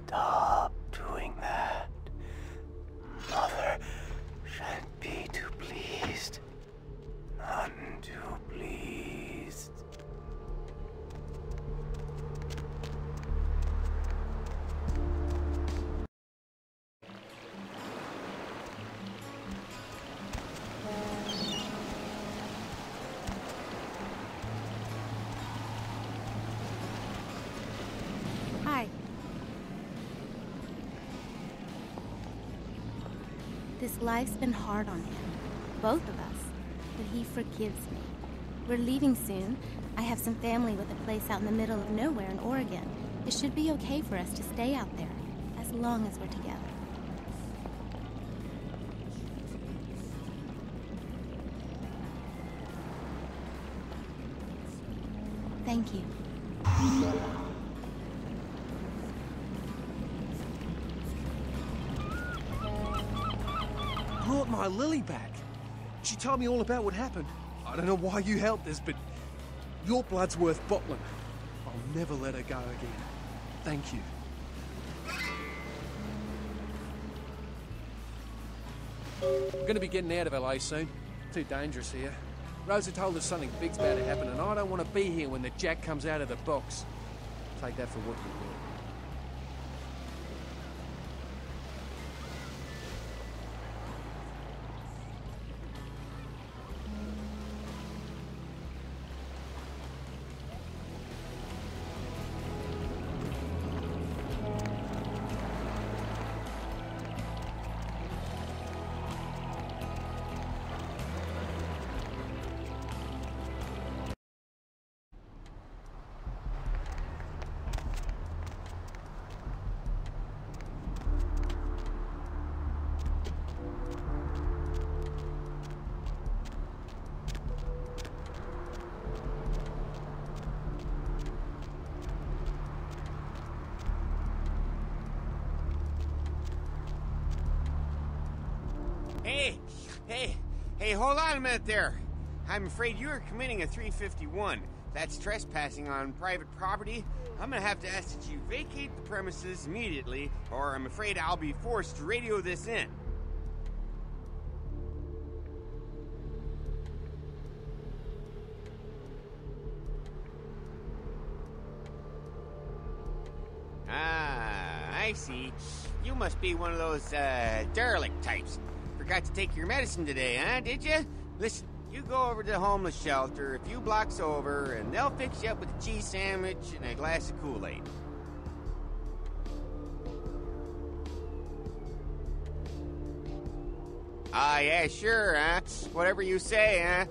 Stop doing that. Mother shan't be too pleased. None too pleased. Hi. This life's been hard on him, both of us, but he forgives me. We're leaving soon. I have some family with a place out in the middle of nowhere in Oregon. It should be okay for us to stay out there, as long as we're together. Thank you. Brought my Lily back. She told me all about what happened. I don't know why you helped this, but your blood's worth bottling. I'll never let her go again. Thank you. I'm gonna be getting out of LA soon. Too dangerous here. Rosa told us something big's about to happen, and I don't want to be here when the jack comes out of the box. Take that for what you will. Hey, hold on a minute there. I'm afraid you are committing a 351. That's trespassing on private property. I'm gonna have to ask that you vacate the premises immediately, or I'm afraid I'll be forced to radio this in. Ah, I see. You must be one of those, derelict types. Forgot to take your medicine today, huh, did you? Listen, you go over to the homeless shelter a few blocks over, and they'll fix you up with a cheese sandwich and a glass of Kool-Aid. Ah, yeah, sure, huh? Whatever you say, huh?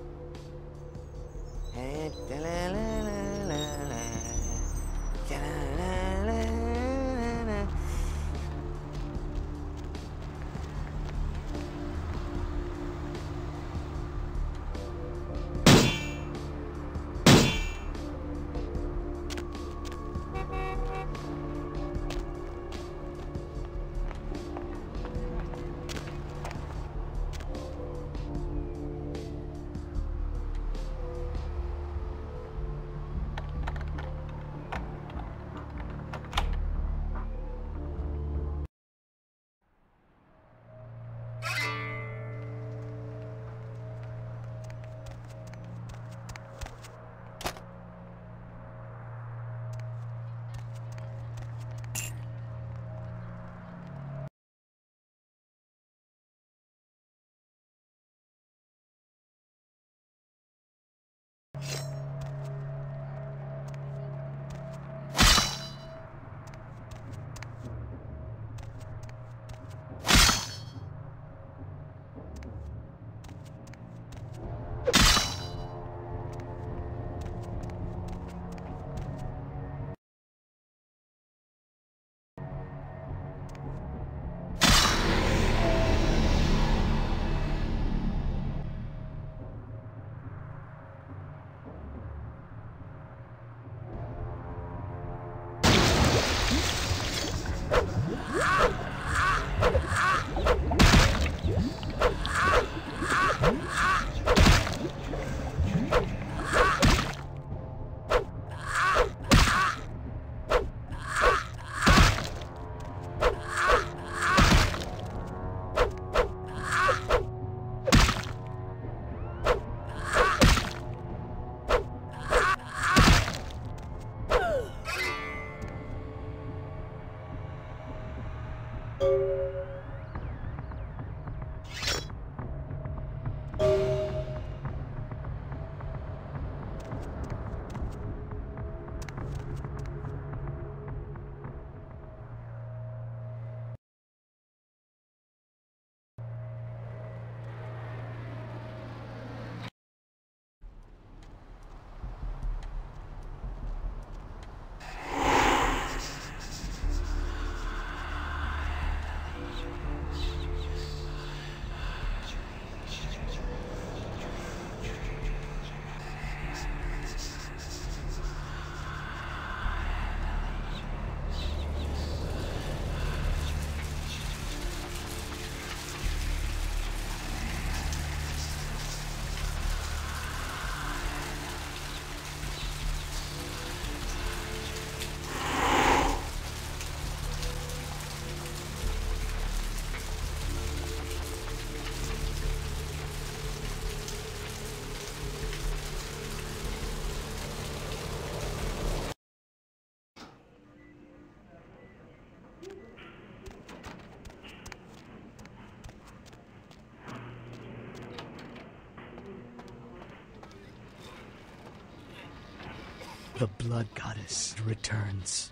The blood goddess returns.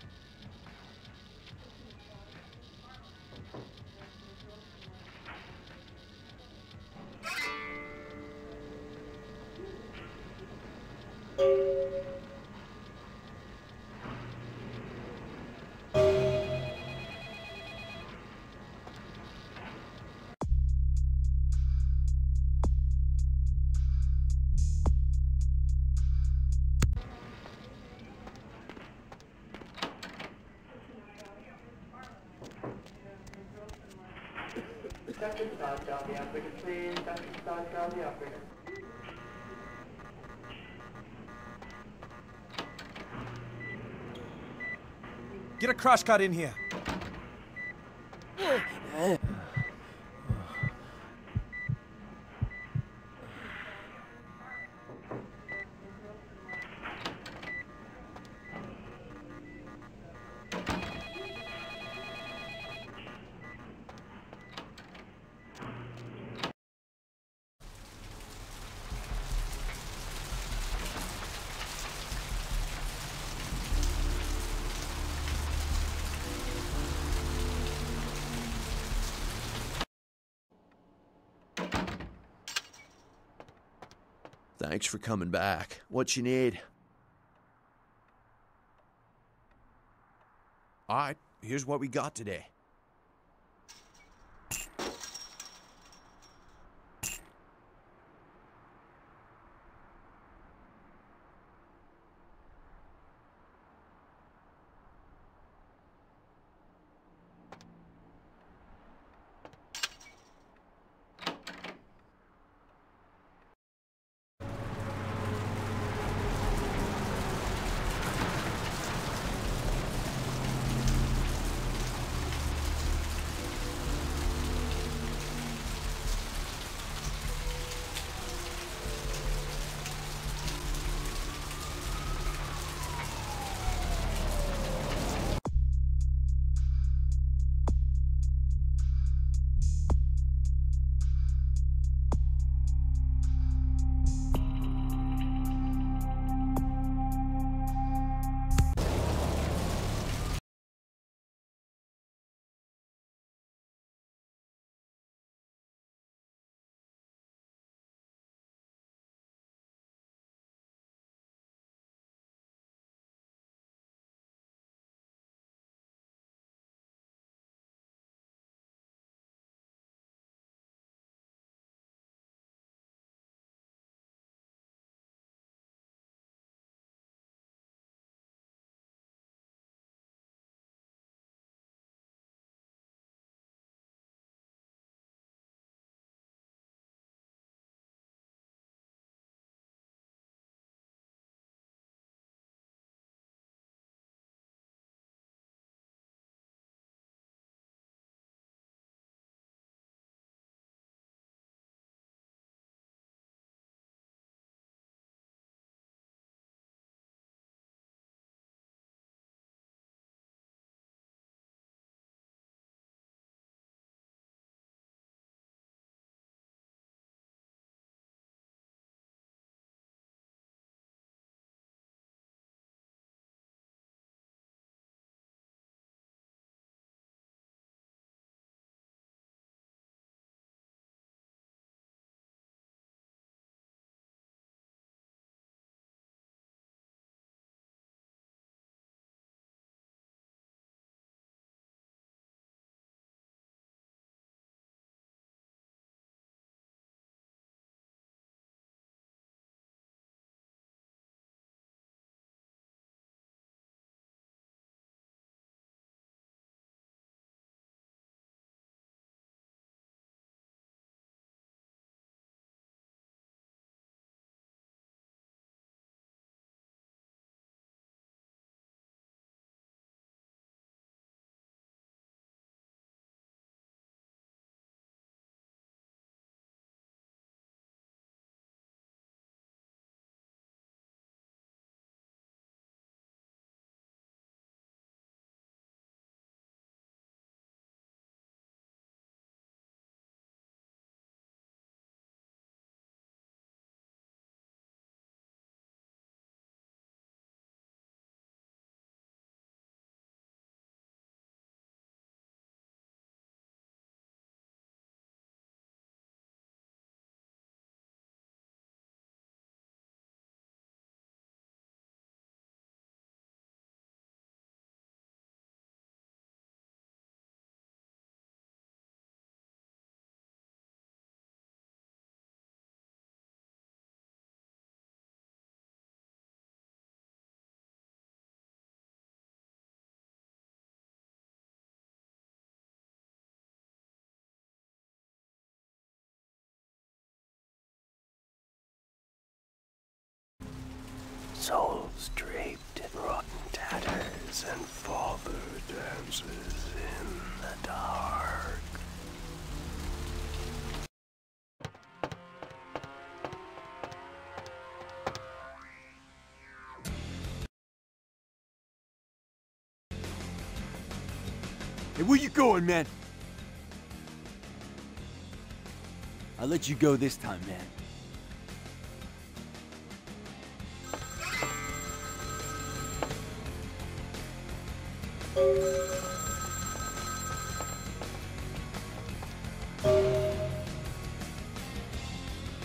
Get a crash cart in here. Thanks for coming back. What you need? Alright, here's what we got today. souls draped in rotten tatters, and father dances in the dark. Hey, where you going, man? I'll let you go this time, man.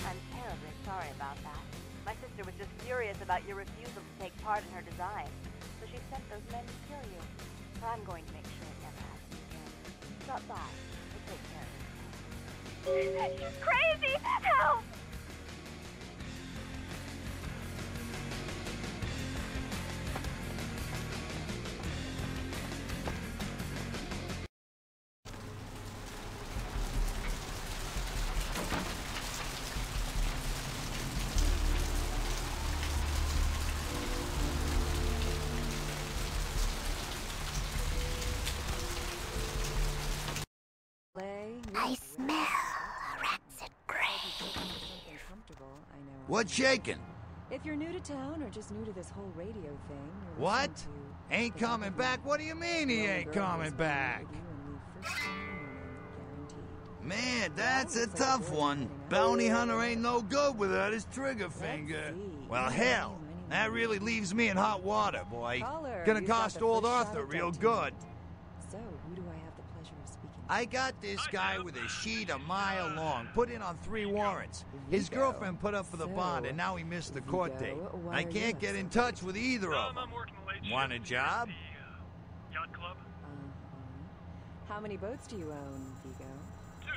I'm terribly sorry about that. My sister was just furious about your refusal to take part in her design, so she sent those men to kill you. But I'm going to make sure it never happens again. Stop by. We'll take care of it. She's crazy! Help! I smell rancid grain. What's shaking? If you're new to town or just new to this whole radio thing, you're What? listening to Ain't coming back? What do you mean he ain't coming back? Man, that's a tough one. Bounty hunter ain't no good without his trigger finger. Well, hell, that really leaves me in hot water, boy. Gonna cost old Arthur real good. So, who do I have the pleasure of speaking to? I got this guy with a sheet a mile long, put in on 3 warrants. His girlfriend put up for the bond, and now he missed the court date. I can't get in touch with either of them. Want a job? Yacht club? How many boats do you own, Vigo? 2.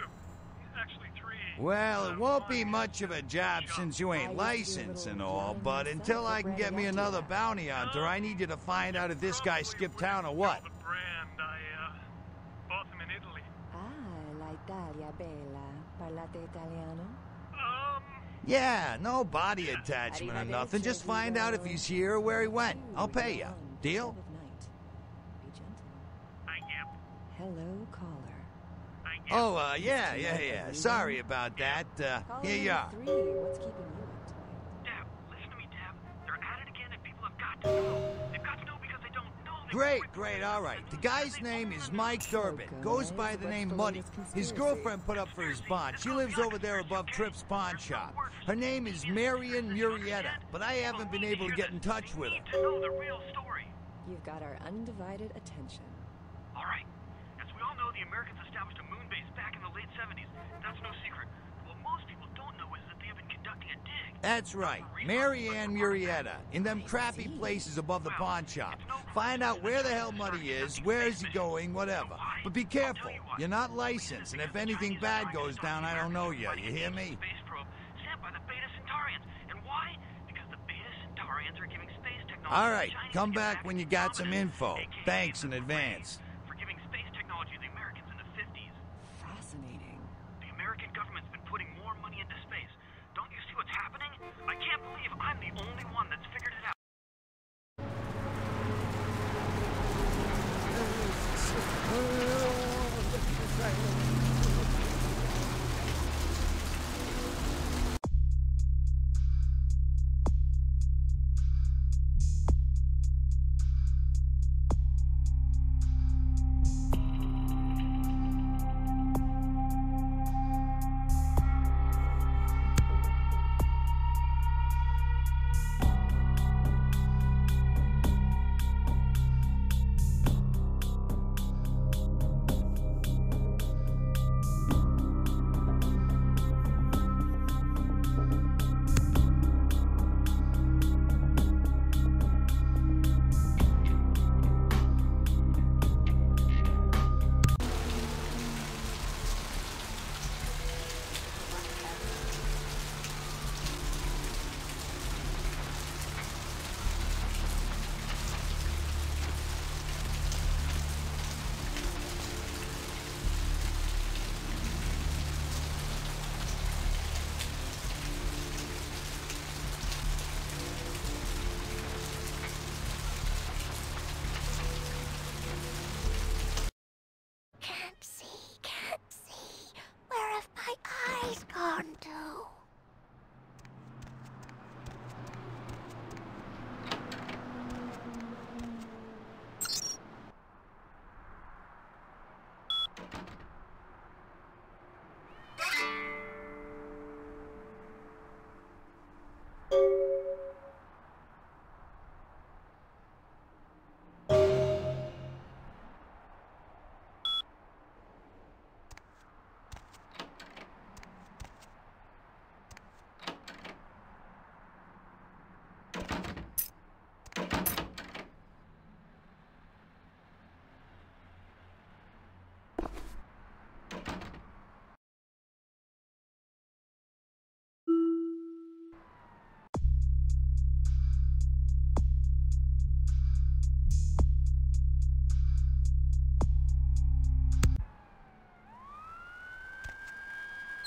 Actually 3. Well, it won't be much of a job since you ain't licensed and all, but until I can get me another bounty hunter, I need you to find out if this guy skipped town or what. The brand, I bought them in Italy. Ah, l'Italia bella. Parlate italiano? Yeah, no body attachment or nothing. Just find out if he's here or where he went. I'll pay you. Deal? Be gentle. I am. Hello, caller. Oh, yeah. Sorry about that. Here you are. 3, what's keeping you up tonight? Dab, listen to me, Dab. They're at it again and people have got to know. They've got to know because they don't know. Great, all right. The guy's name is Mike Durbin. Goes by the name Muddy. His girlfriend put up for his bond. She lives over there above Tripp's pawn shop. Her name is Marion Murrieta, but I haven't been able to get in touch with her. To know the real story. You've got our undivided attention. All right. As we all know, the Americans established a moon base back in the late 70s. That's no secret. What most people don't know is that they have been conducting a dig. That's right, Marianne Murrieta, in them crappy places above the pawn shop. Find out where the hell Muddy is, where is he going, whatever. But be careful, you're not licensed, and if anything bad goes down, I don't know you hear me? Space probe sent by the Beta Centaurians. And why? Because the Beta Centaurians are giving space technology. All right, come back when you got some info. Thanks in advance. For giving space technology to the Americans in the 50s. Fascinating. The American government's been putting more money into space. Don't you see what's happening? I can't believe I'm the only one that's figured it out.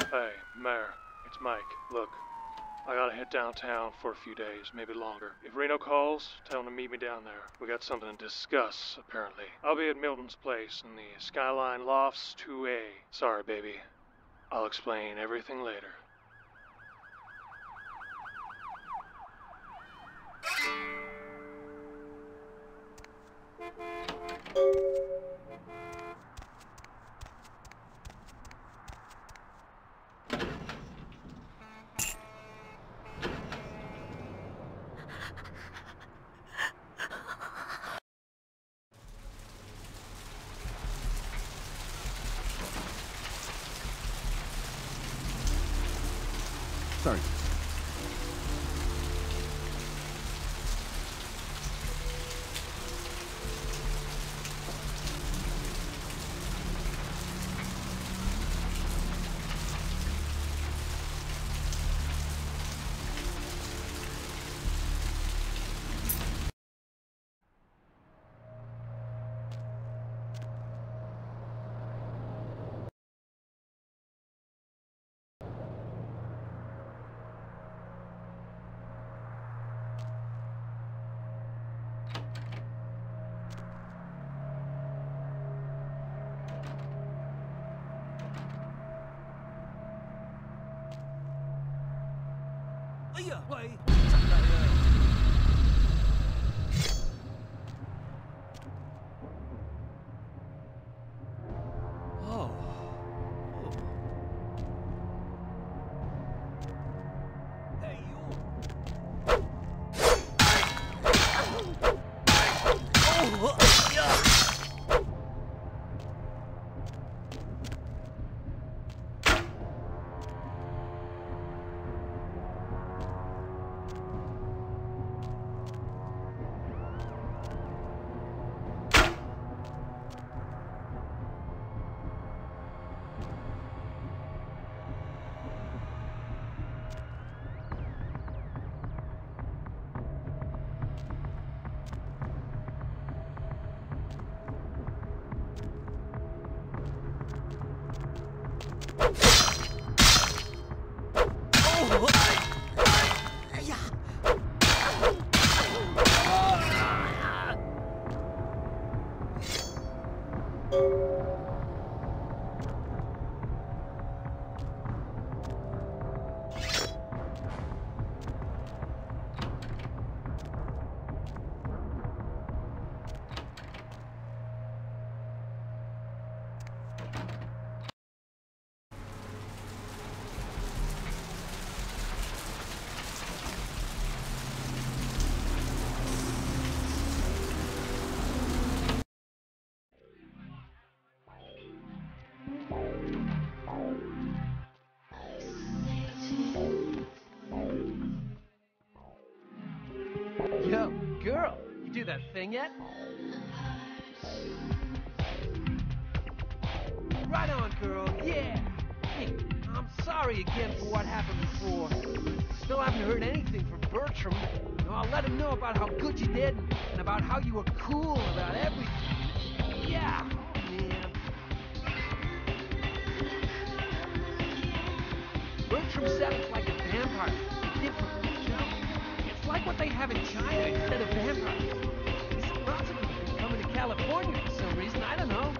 Hey, Mayor, it's Mike. Look, I gotta head downtown for a few days, maybe longer. If Reno calls, tell him to meet me down there. We got something to discuss, apparently. I'll be at Milton's place in the Skyline Lofts 2A. Sorry, baby. I'll explain everything later. Sorry. Yo, girl, you do that thing yet? Right on, girl, yeah! Hey, I'm sorry again for what happened before. Still haven't heard anything from Bertram. You know, I'll let him know about how good you did and about how you were cool about everything. Yeah, man. Bertram said it's like a vampire, different, you know? It's like what they have in China instead of vampires. He's possibly coming to California for some reason, I don't know.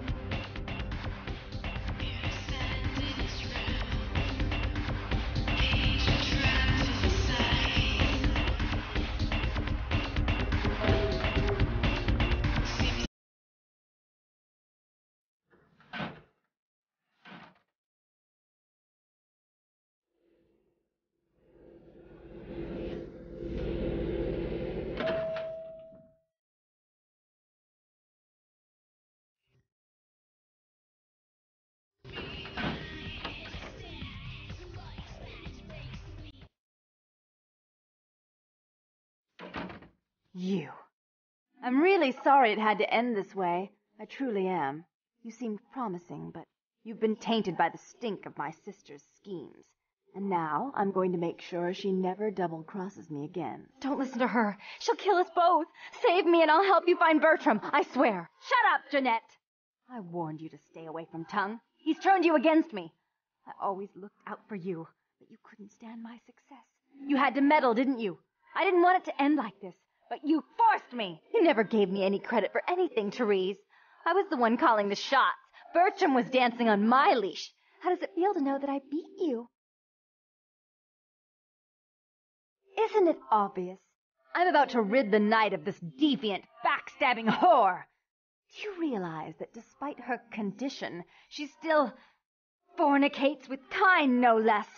You. I'm really sorry it had to end this way. I truly am. You seemed promising, but you've been tainted by the stink of my sister's schemes. And now I'm going to make sure she never double-crosses me again. Don't listen to her. She'll kill us both. Save me and I'll help you find Bertram, I swear. Shut up, Jeanette! I warned you to stay away from Tongue. He's turned you against me. I always looked out for you, but you couldn't stand my success. You had to meddle, didn't you? I didn't want it to end like this, but you forced me. You never gave me any credit for anything, Therese. I was the one calling the shots. Bertram was dancing on my leash. How does it feel to know that I beat you? Isn't it obvious? I'm about to rid the night of this deviant, backstabbing whore. Do you realize that despite her condition, she still fornicates with kind, no less?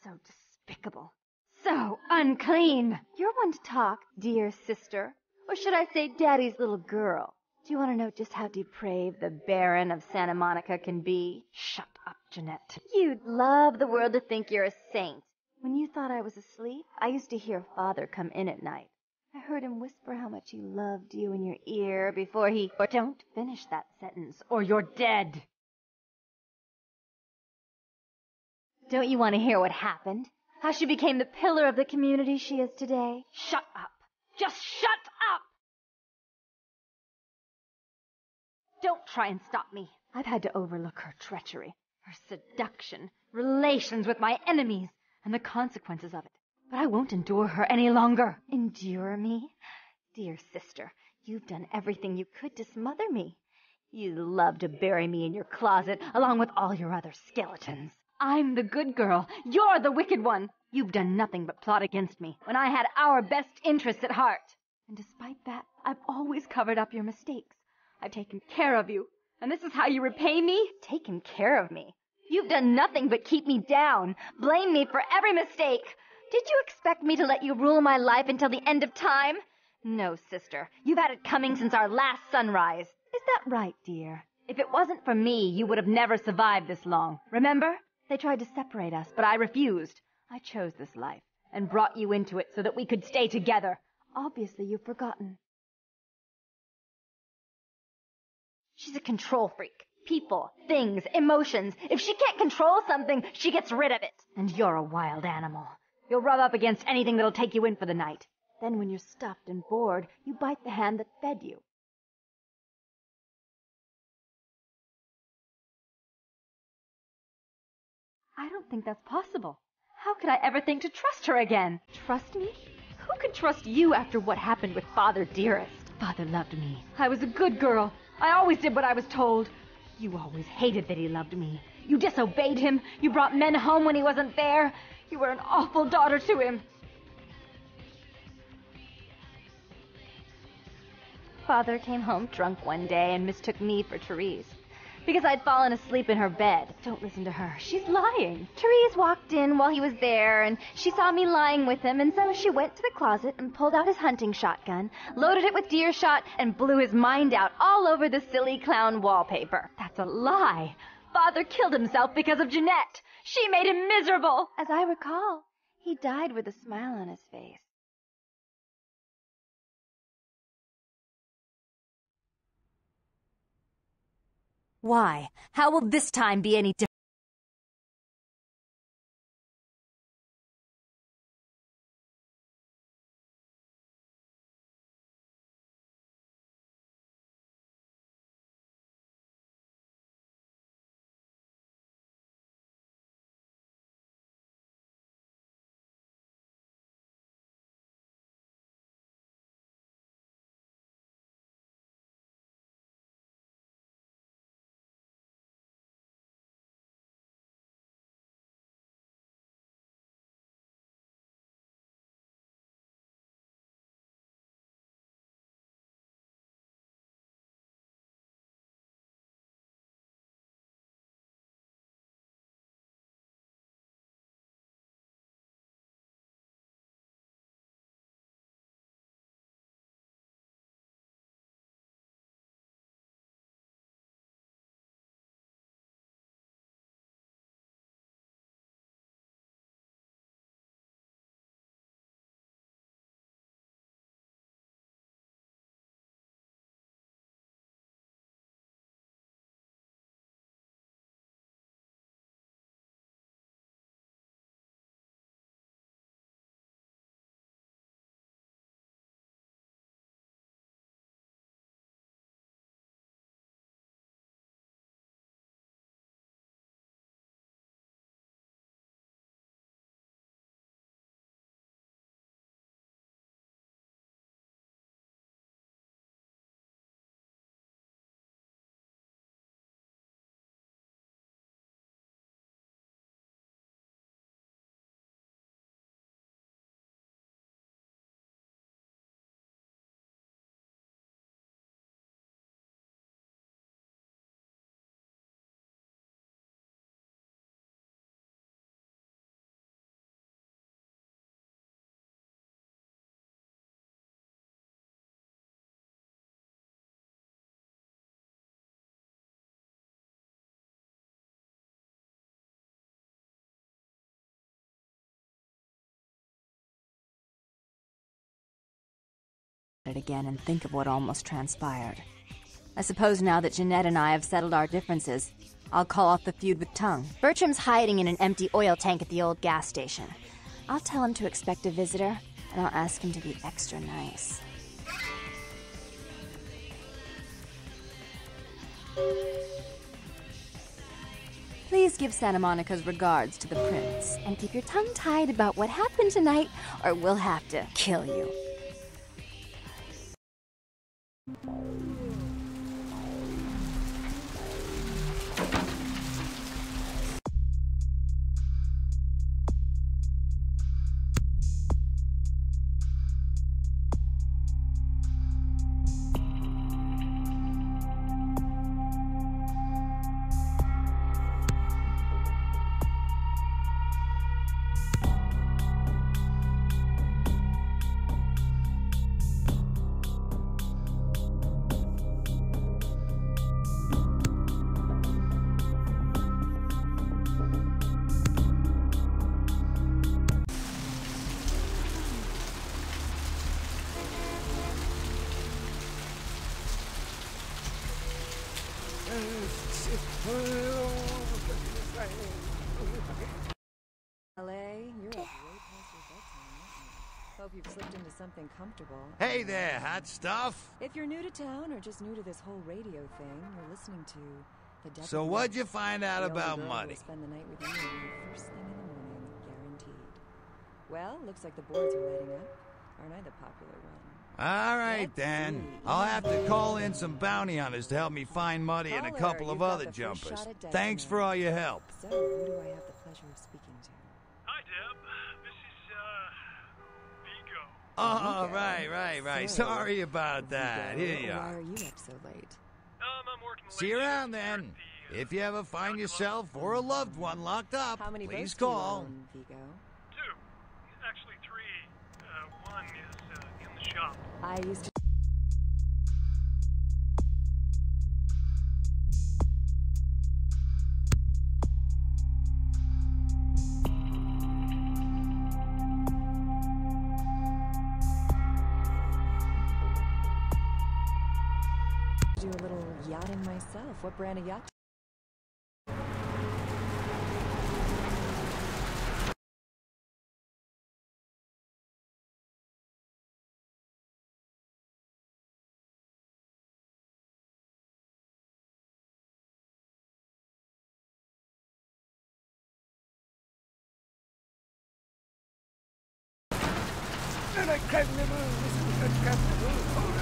So despicable. So unclean. You're one to talk, dear sister. Or should I say daddy's little girl? Do you want to know just how depraved the Baron of Santa Monica can be? Shut up, Jeanette. You'd love the world to think you're a saint. When you thought I was asleep, I used to hear Father come in at night. I heard him whisper how much he loved you in your ear before he... Or don't finish that sentence, or you're dead. Don't you want to hear what happened? How she became the pillar of the community she is today? Shut up. Just shut up! Don't try and stop me. I've had to overlook her treachery, her seduction, relations with my enemies, and the consequences of it. But I won't endure her any longer. Endure me? Dear sister, you've done everything you could to smother me. You love to bury me in your closet, along with all your other skeletons. I'm the good girl. You're the wicked one. You've done nothing but plot against me, when I had our best interests at heart. And despite that, I've always covered up your mistakes. I've taken care of you. And this is how you repay me? Taken care of me? You've done nothing but keep me down, blame me for every mistake. Did you expect me to let you rule my life until the end of time? No, sister. You've had it coming since our last sunrise. Is that right, dear? If it wasn't for me, you would have never survived this long. Remember? They tried to separate us, but I refused. I chose this life and brought you into it so that we could stay together. Obviously, you've forgotten. She's a control freak. People, things, emotions. If she can't control something, she gets rid of it. And you're a wild animal. You'll rub up against anything that'll take you in for the night. Then when you're stuffed and bored, you bite the hand that fed you. I don't think that's possible. How could I ever think to trust her again? Trust me? Who could trust you after what happened with Father Dearest? Father loved me. I was a good girl. I always did what I was told. You always hated that he loved me. You disobeyed him. You brought men home when he wasn't there. You were an awful daughter to him. Father came home drunk one day and mistook me for Therese. Because I'd fallen asleep in her bed. Don't listen to her. She's lying. Therese walked in while he was there, and she saw me lying with him, and so she went to the closet and pulled out his hunting shotgun, loaded it with deer shot, and blew his mind out all over the silly clown wallpaper. That's a lie. Father killed himself because of Jeanette. She made him miserable. As I recall, he died with a smile on his face. Why? How will this time be any different? it again and think of what almost transpired. I suppose now that Jeanette and I have settled our differences, I'll call off the feud with Tongue. Bertram's hiding in an empty oil tank at the old gas station. I'll tell him to expect a visitor, and I'll ask him to be extra nice. Please give Santa Monica's regards to the prince, and keep your tongue tied about what happened tonight, or we'll have to kill you. You're up way past your bedtime, aren't you? Hope you've slipped into something comfortable. Hey there, hot stuff. If you're new to town or just new to this whole radio thing, you're listening to the Devil. So what'd you find out about money? Spend the night with you first thing in the morning, guaranteed. Well, looks like the boards are lighting up. Aren't I the popular one? All right, then. I'll have to call in some bounty hunters to help me find money and a couple of other jumpers. Thanks for all your help. So, who do I have the pleasure of speaking to? Hi, Deb. This is, Vigo. Oh, right. Sorry about that. Here you Why are. are you up so late? I'm working late. See you around then. If you ever find yourself or a loved one locked up, How many please boats do you call. own, Vigo? 2. Actually, 3. One is, in the shop. I used to... do a little yachting myself. What brand of yacht? And I can't live.